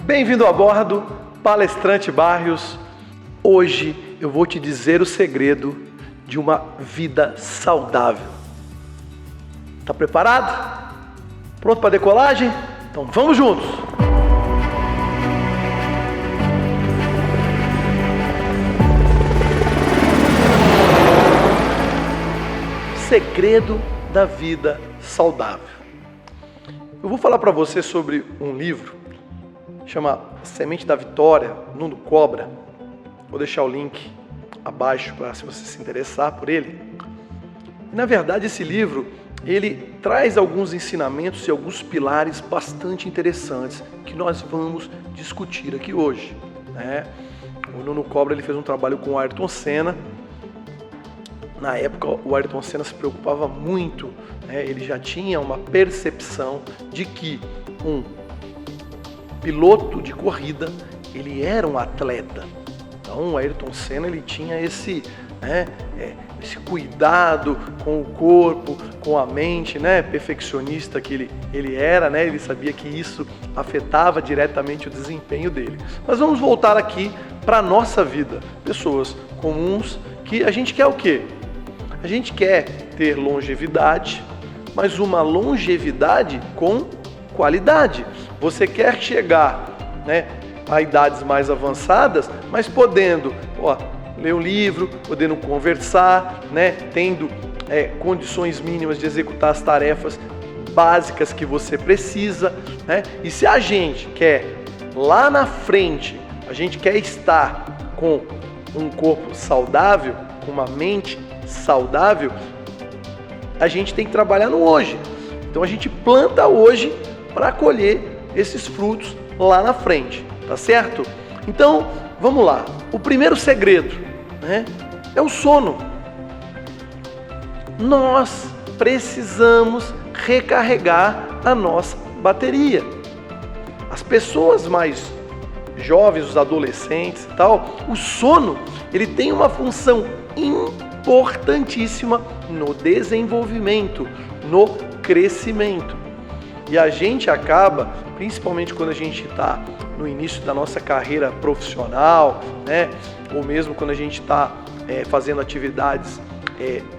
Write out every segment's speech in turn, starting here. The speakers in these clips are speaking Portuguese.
Bem-vindo a bordo, palestrante Barrios. Hoje eu vou te dizer o segredo de uma vida saudável. Tá preparado? Pronto para decolagem? Então vamos juntos! Segredo da vida saudável. Eu vou falar para você sobre um livro, chama Semente da Vitória, Nuno Cobra. Vou deixar o link abaixo para se você se interessar por ele. E, na verdade, esse livro, ele traz alguns ensinamentos e alguns pilares bastante interessantes que nós vamos discutir aqui hoje, né? O Nuno Cobra, ele fez um trabalho com o Ayrton Senna. Na época, o Ayrton Senna se preocupava muito, né? Ele já tinha uma percepção de que um piloto de corrida, ele era um atleta. Então, o Ayrton Senna, ele tinha esse cuidado com o corpo, com a mente, né? Perfeccionista que ele era, né? Ele sabia que isso afetava diretamente o desempenho dele. Mas vamos voltar aqui para a nossa vida. Pessoas comuns que a gente quer o quê? A gente quer ter longevidade, mas uma longevidade com qualidade. Você quer chegar, né, a idades mais avançadas, mas podendo ler um livro, podendo conversar, né, tendo condições mínimas de executar as tarefas básicas que você precisa, né? E se a gente quer lá na frente, a gente quer estar com um corpo saudável, com uma mente saudável, a gente tem que trabalhar no hoje. Então a gente planta hoje para colher esses frutos lá na frente, tá certo? Então, vamos lá. O primeiro segredo, né, é o sono. Nós precisamos recarregar a nossa bateria. As pessoas mais jovens, os adolescentes e tal, o sono, ele tem uma função importantíssima no desenvolvimento, no crescimento. E a gente acaba, principalmente quando a gente está no início da nossa carreira profissional, né, ou mesmo quando a gente está fazendo atividades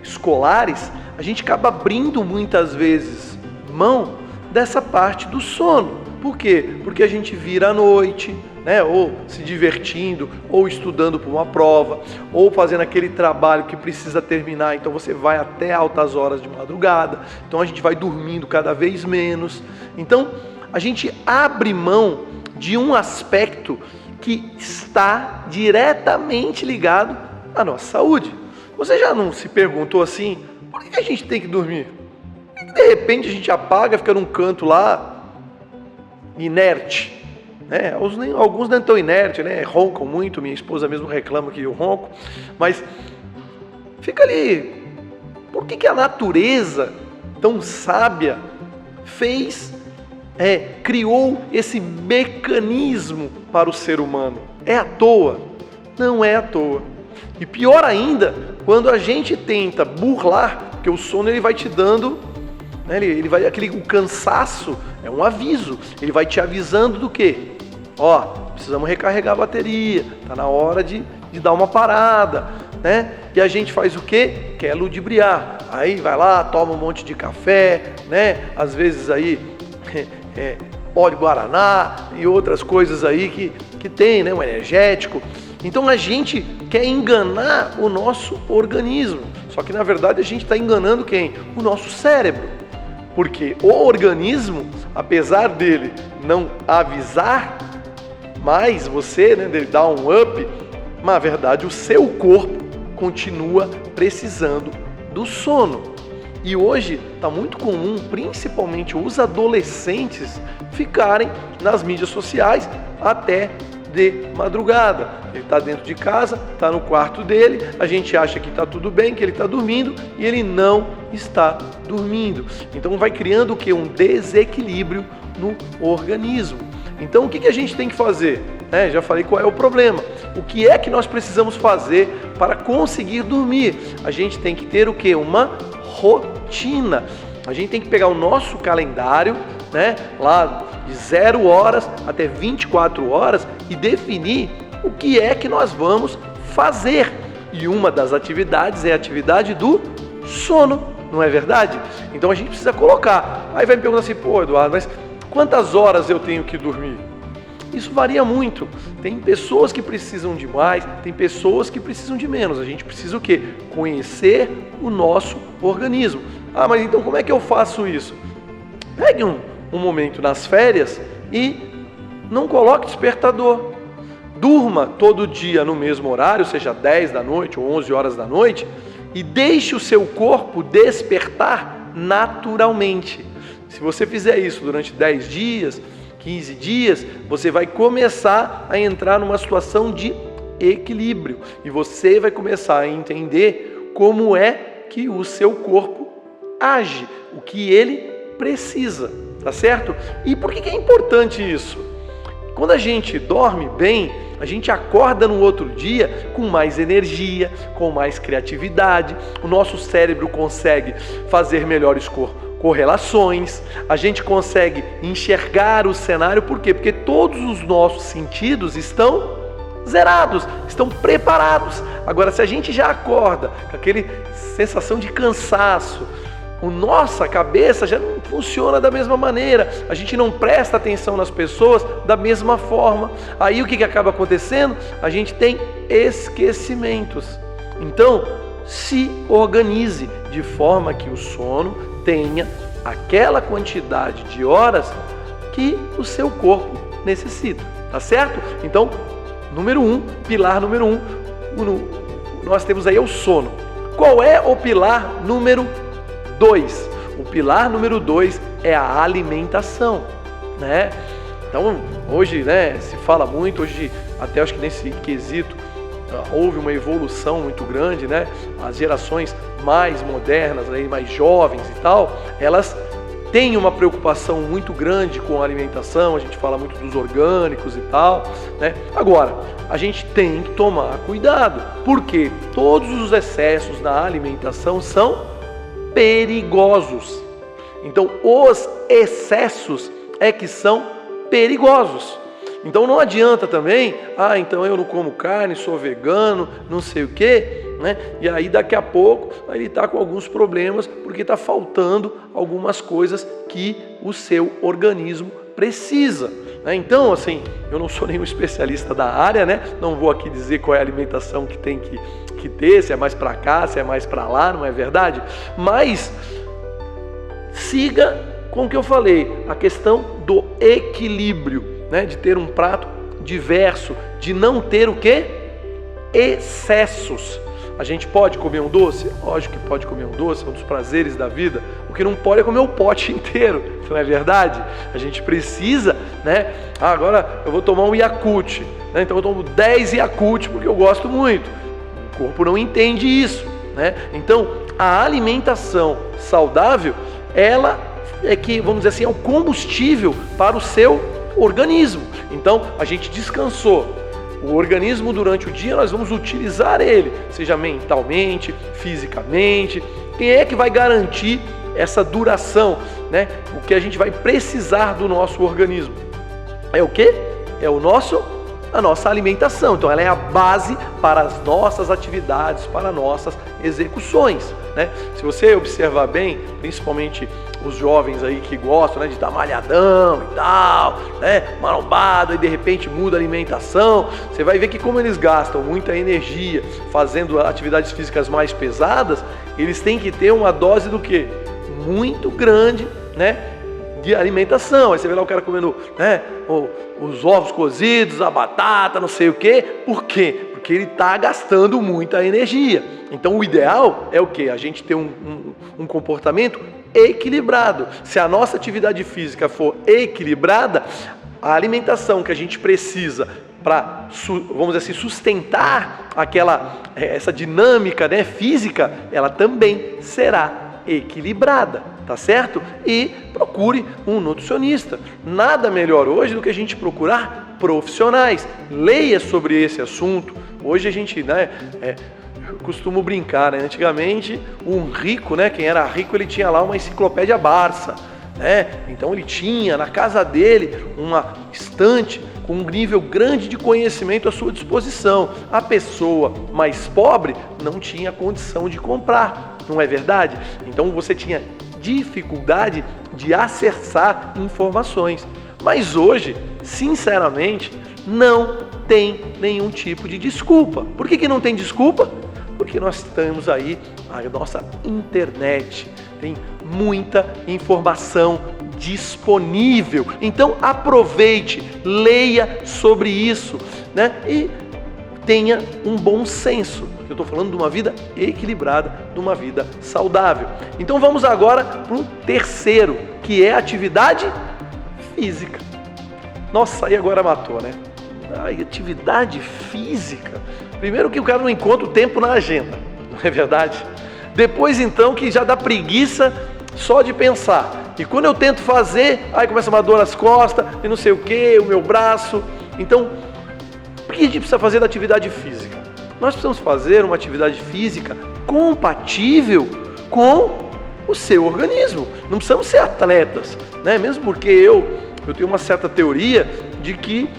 escolares, a gente acaba abrindo muitas vezes mão dessa parte do sono. Por quê? Porque a gente vira à noite, né, ou se divertindo, ou estudando para uma prova, ou fazendo aquele trabalho que precisa terminar, então você vai até altas horas de madrugada, então a gente vai dormindo cada vez menos. Então a gente abre mão de um aspecto que está diretamente ligado à nossa saúde. Você já não se perguntou assim, por que a gente tem que dormir? Por que de repente a gente apaga, fica num canto lá, inerte? Alguns não estão inertes, né? Roncam muito, minha esposa mesmo reclama que eu ronco, mas fica ali. Por que a natureza tão sábia criou esse mecanismo para o ser humano? É à toa? Não é à toa. E pior ainda, quando a gente tenta burlar, porque o sono ele vai te dando, né, o cansaço é um aviso, ele vai te avisando do quê? Precisamos recarregar a bateria, tá na hora de dar uma parada, né? E a gente faz o quê? Quer ludibriar. Aí vai lá, toma um monte de café, né? Às vezes aí óleo guaraná e outras coisas aí que tem, né? Um energético. Então a gente quer enganar o nosso organismo. Só que na verdade a gente está enganando quem? O nosso cérebro. Porque o organismo, apesar dele não avisar, mas você, né, dele dar um up, na verdade o seu corpo continua precisando do sono. E hoje está muito comum, principalmente os adolescentes, ficarem nas mídias sociais até de madrugada. Ele está dentro de casa, está no quarto dele, a gente acha que está tudo bem, que ele está dormindo, e ele não está dormindo. Então vai criando o quê? Um desequilíbrio no organismo. Então o que a gente tem que fazer? Já falei qual é o problema. O que é que nós precisamos fazer para conseguir dormir? A gente tem que ter o quê? Uma rotina. A gente tem que pegar o nosso calendário, né, lá de 0 horas até 24 horas e definir o que é que nós vamos fazer. E uma das atividades é a atividade do sono, não é verdade? Então a gente precisa colocar. Aí vai me perguntar assim, pô, Eduardo, mas quantas horas eu tenho que dormir? Isso varia muito. Tem pessoas que precisam de mais, tem pessoas que precisam de menos. A gente precisa o quê? Conhecer o nosso organismo. Ah, mas então como é que eu faço isso? Pegue um momento nas férias e não coloque despertador. Durma todo dia no mesmo horário, seja 10 da noite ou 11 horas da noite, e deixe o seu corpo despertar naturalmente. Se você fizer isso durante 10 dias, 15 dias, você vai começar a entrar numa situação de equilíbrio e você vai começar a entender como é que o seu corpo age, o que ele precisa, tá certo? E por que é importante isso? Quando a gente dorme bem, a gente acorda no outro dia com mais energia, com mais criatividade, o nosso cérebro consegue fazer melhores correlações, a gente consegue enxergar o cenário, por quê? Porque todos os nossos sentidos estão zerados, estão preparados. Agora, se a gente já acorda com aquela sensação de cansaço, a nossa cabeça já não funciona da mesma maneira, a gente não presta atenção nas pessoas da mesma forma. Aí o que acaba acontecendo? A gente tem esquecimentos. Então, se organize de forma que o sono tenha aquela quantidade de horas que o seu corpo necessita, tá certo? Então, pilar número 1, nós temos aí o sono. Qual é o pilar número 2? O pilar número 2 é a alimentação, né? Então, hoje, né, se fala muito, hoje até acho que nesse quesito houve uma evolução muito grande, né? As gerações mais modernas, aí, mais jovens e tal, elas têm uma preocupação muito grande com a alimentação, a gente fala muito dos orgânicos e tal, né? Agora, a gente tem que tomar cuidado, porque todos os excessos na alimentação são perigosos. Então, os excessos é que são perigosos. Então não adianta também, então eu não como carne, sou vegano, não sei o quê, né? E aí daqui a pouco ele está com alguns problemas porque está faltando algumas coisas que o seu organismo precisa, né? Então, assim, eu não sou nenhum especialista da área, né? Não vou aqui dizer qual é a alimentação que tem que ter, se é mais para cá, se é mais para lá, não é verdade? Mas siga com o que eu falei, a questão do equilíbrio, né, de ter um prato diverso, de não ter o quê? Excessos. A gente pode comer um doce? Lógico que pode comer um doce, é um dos prazeres da vida. O que não pode é comer o pote inteiro, não é verdade? A gente precisa, né? Agora eu vou tomar um Yakult, né? Então eu tomo 10 Yakult porque eu gosto muito. O corpo não entende isso, né? Então a alimentação saudável, ela é que, vamos dizer assim, é o combustível para o seu organismo. Então a gente descansou, o organismo durante o dia nós vamos utilizar ele, seja mentalmente, fisicamente. Quem é que vai garantir essa duração, né? O que a gente vai precisar do nosso organismo é o quê? É a nossa alimentação. Então ela é a base para as nossas atividades, para nossas execuções, né? Se você observar bem, principalmente os jovens aí que gostam, né, de estar malhadão e tal, né, marombado, e de repente muda a alimentação, você vai ver que como eles gastam muita energia fazendo atividades físicas mais pesadas, eles têm que ter uma dose do quê? Muito grande, né, de alimentação. Aí você vê lá o cara comendo, né, os ovos cozidos, a batata, não sei o quê. Por quê? Porque ele está gastando muita energia. Então o ideal é o quê? A gente ter um comportamento equilibrado. Se a nossa atividade física for equilibrada, a alimentação que a gente precisa para, vamos dizer assim, sustentar essa dinâmica, né, física, ela também será equilibrada, tá certo? E procure um nutricionista. Nada melhor hoje do que a gente procurar profissionais. Leia sobre esse assunto. Hoje a gente, né, eu costumo brincar, né? Antigamente, um rico, né? Quem era rico, ele tinha lá uma enciclopédia Barça. Então ele tinha na casa dele uma estante com um nível grande de conhecimento à sua disposição. A pessoa mais pobre não tinha condição de comprar, não é verdade? Então você tinha dificuldade de acessar informações. Mas hoje, sinceramente, não tem nenhum tipo de desculpa. Por que não tem desculpa? Porque nós temos aí a nossa internet, tem muita informação disponível. Então aproveite, leia sobre isso, e tenha um bom senso. Eu estou falando de uma vida equilibrada, de uma vida saudável. Então vamos agora para o terceiro, que é a atividade física. Nossa, aí agora matou, né? Atividade física. Primeiro que o cara não encontra o tempo na agenda, não é verdade? Depois então que já dá preguiça só de pensar. E quando eu tento fazer, aí começa uma dor nas costas e não sei o que, o meu braço. Então, o que a gente precisa fazer da atividade física? Nós precisamos fazer uma atividade física compatível com o seu organismo. Não precisamos ser atletas, Mesmo porque eu tenho uma certa teoria de que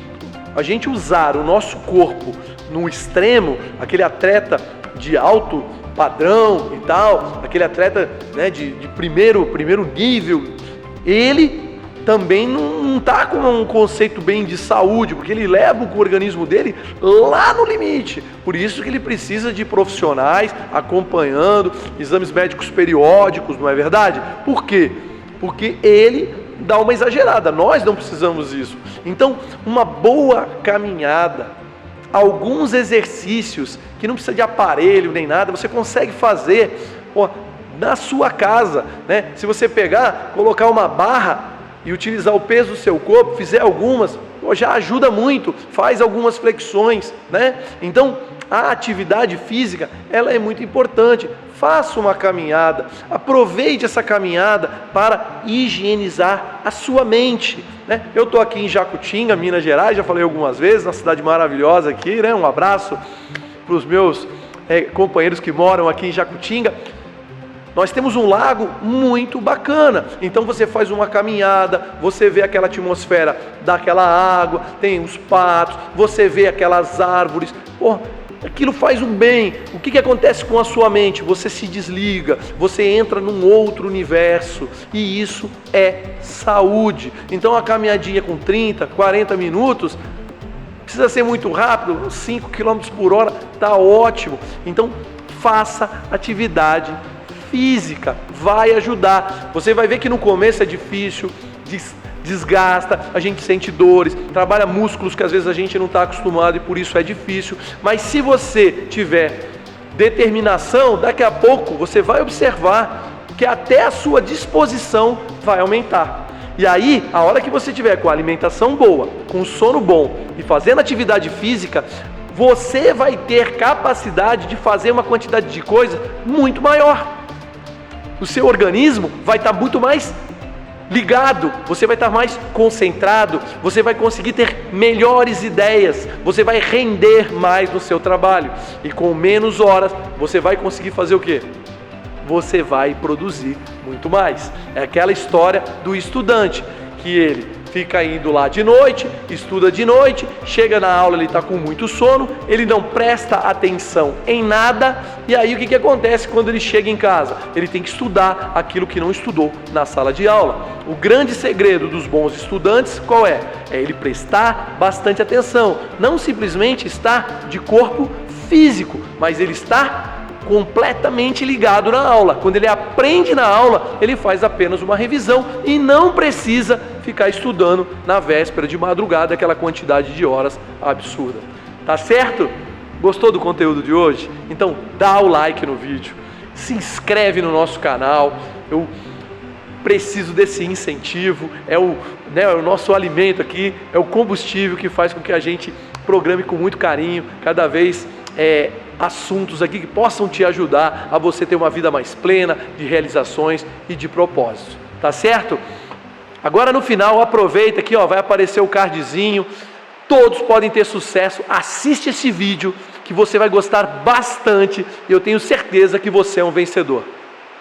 a gente usar o nosso corpo no extremo, aquele atleta de alto padrão e tal, aquele atleta de primeiro nível, ele também não está com um conceito bem de saúde, porque ele leva o organismo dele lá no limite. Por isso que ele precisa de profissionais acompanhando, exames médicos periódicos, não é verdade? Por quê? Porque ele dá uma exagerada, nós não precisamos disso. Então, uma boa caminhada, alguns exercícios que não precisa de aparelho nem nada, você consegue fazer na sua casa, Se você pegar, colocar uma barra e utilizar o peso do seu corpo, fizer algumas, já ajuda muito, faz algumas flexões, Então, a atividade física, ela é muito importante. Faça uma caminhada, aproveite essa caminhada para higienizar a sua mente, Eu estou aqui em Jacutinga, Minas Gerais, já falei algumas vezes, uma cidade maravilhosa aqui, Um abraço para os meus companheiros que moram aqui em Jacutinga. Nós temos um lago muito bacana, então você faz uma caminhada, você vê aquela atmosfera daquela água, tem os patos, você vê aquelas árvores, aquilo faz um bem. O que acontece com a sua mente? Você se desliga, você entra num outro universo, e isso é saúde. Então a caminhadinha com 30, 40 minutos, precisa ser muito rápido, 5 km por hora, está ótimo. Então faça atividade física, vai ajudar. Você vai ver que no começo é difícil, desgasta, a gente sente dores, trabalha músculos que às vezes a gente não está acostumado e por isso é difícil. Mas se você tiver determinação, daqui a pouco você vai observar que até a sua disposição vai aumentar. E aí, a hora que você tiver com a alimentação boa, com sono bom e fazendo atividade física, você vai ter capacidade de fazer uma quantidade de coisa muito maior. O seu organismo vai estar muito mais ligado, você vai estar mais concentrado, você vai conseguir ter melhores ideias, você vai render mais no seu trabalho. E com menos horas, você vai conseguir fazer o quê? Você vai produzir muito mais. É aquela história do estudante, que ele fica indo lá de noite, estuda de noite, chega na aula, ele está com muito sono, ele não presta atenção em nada, e aí o que acontece quando ele chega em casa? Ele tem que estudar aquilo que não estudou na sala de aula. O grande segredo dos bons estudantes, qual é? É ele prestar bastante atenção, não simplesmente estar de corpo físico, mas ele está completamente ligado na aula. Quando ele aprende na aula, ele faz apenas uma revisão e não precisa ficar estudando na véspera de madrugada aquela quantidade de horas absurda. Tá certo? Gostou do conteúdo de hoje? Então dá o like no vídeo, se inscreve no nosso canal. Eu preciso desse incentivo, é o nosso alimento aqui, é o combustível que faz com que a gente programe com muito carinho, cada vez assuntos aqui que possam te ajudar a você ter uma vida mais plena, de realizações e de propósitos, tá certo? Agora no final, aproveita aqui, vai aparecer o cardzinho, todos podem ter sucesso, assiste esse vídeo que você vai gostar bastante e eu tenho certeza que você é um vencedor.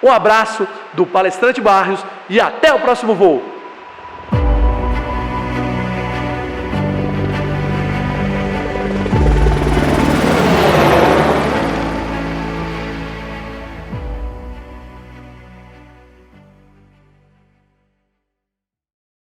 Um abraço do Palestrante Barrios e até o próximo voo.